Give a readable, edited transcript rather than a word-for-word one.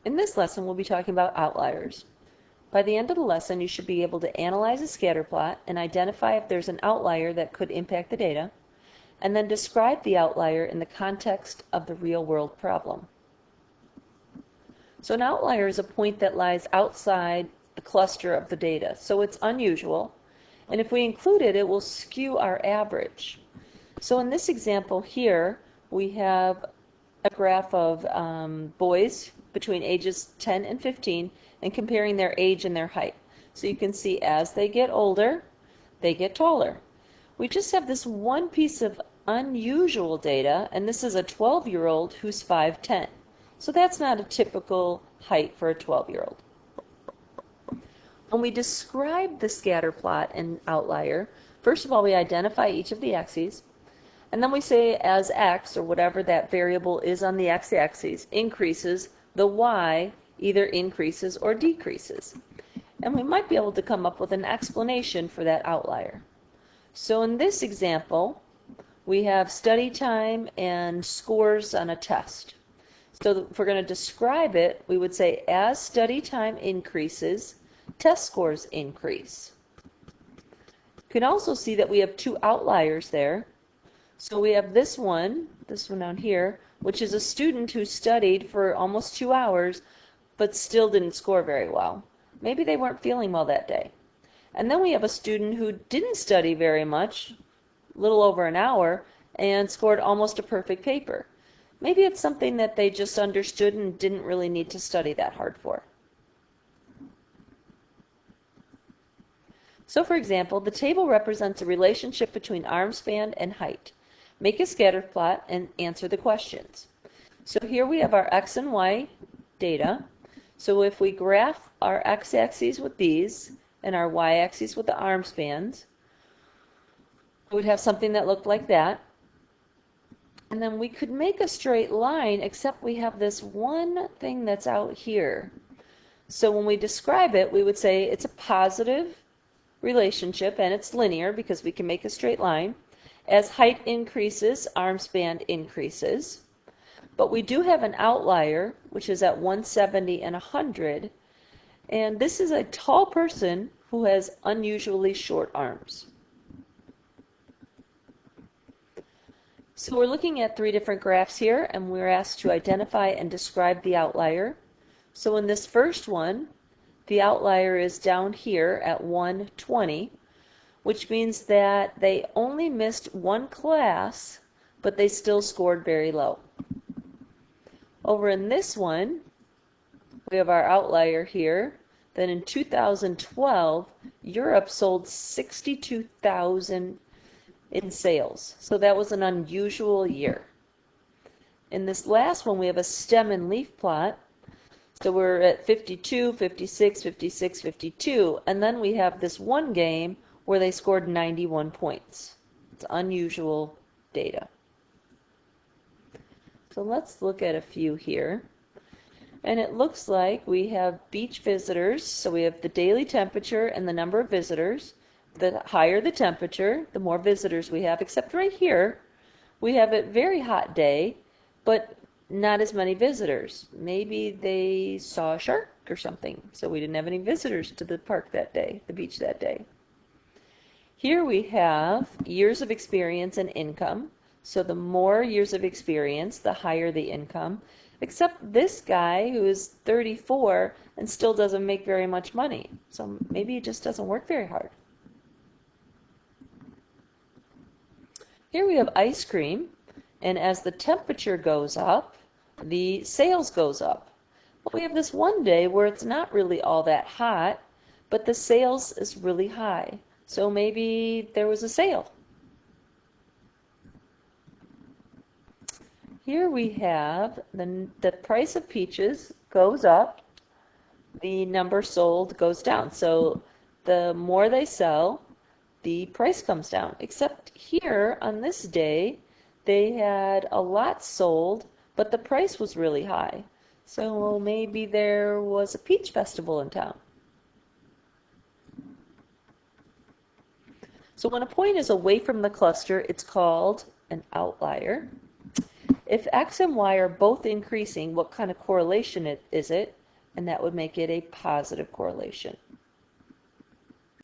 In this lesson, we'll be talking about outliers. By the end of the lesson, you should be able to analyze a scatter plot and identify if there's an outlier that could impact the data, and then describe the outlier in the context of the real-world problem. So an outlier is a point that lies outside the cluster of the data, so it's unusual, and if we include it, it will skew our average. So in this example here, we have a graph of boys between ages 10 and 15 and comparing their age and their height. So you can see as they get older, they get taller. We just have this one piece of unusual data, and this is a 12-year-old who's 5'10". So that's not a typical height for a 12-year-old. When we describe the scatter plot and outlier, first of all we identify each of the axes, and then we say as x, or whatever that variable is on the x-axis, increases, the y either increases or decreases. And we might be able to come up with an explanation for that outlier. So in this example, we have study time and scores on a test. So if we're going to describe it, we would say as study time increases, test scores increase. You can also see that we have two outliers there. So we have this one down here, which is a student who studied for almost 2 hours but still didn't score very well. Maybe they weren't feeling well that day. And then we have a student who didn't study very much, a little over an hour, and scored almost a perfect paper. Maybe it's something that they just understood and didn't really need to study that hard for. So for example, the table represents a relationship between arm span and height. Make a scatter plot and answer the questions. So here we have our x and y data. So if we graph our x-axis with these and our y-axis with the arm spans, we would have something that looked like that. And then we could make a straight line, except we have this one thing that's out here. So when we describe it, we would say it's a positive relationship and it's linear because we can make a straight line. As height increases, arm span increases. But we do have an outlier, which is at 170 and 100. And this is a tall person who has unusually short arms. So we're looking at 3 different graphs here, and we're asked to identify and describe the outlier. So in this first one, the outlier is down here at 120, which means that they only missed one class, but they still scored very low. Over in this one, we have our outlier here. Then in 2012, Europe sold 62,000 in sales. So that was an unusual year. In this last one, we have a stem and leaf plot. So we're at 52, 56, 56, 52. And then we have this one game where they scored 91 points. It's unusual data. So let's look at a few here. And it looks like we have beach visitors. So we have the daily temperature and the number of visitors. The higher the temperature, the more visitors we have, except right here, we have a very hot day, but not as many visitors. Maybe they saw a shark or something, so we didn't have any visitors to the park that day, the beach that day. Here we have years of experience and income. So the more years of experience, the higher the income, except this guy who is 34 and still doesn't make very much money. So maybe he just doesn't work very hard. Here we have ice cream, and as the temperature goes up, the sales goes up. But we have this one day where it's not really all that hot, but the sales is really high. So maybe there was a sale. Here we have the price of peaches goes up, the number sold goes down. So the more they sell, the price comes down. Except here on this day, they had a lot sold, but the price was really high. So maybe there was a peach festival in town. So when a point is away from the cluster, it's called an outlier. If x and y are both increasing, what kind of correlation is it? And that would make it a positive correlation.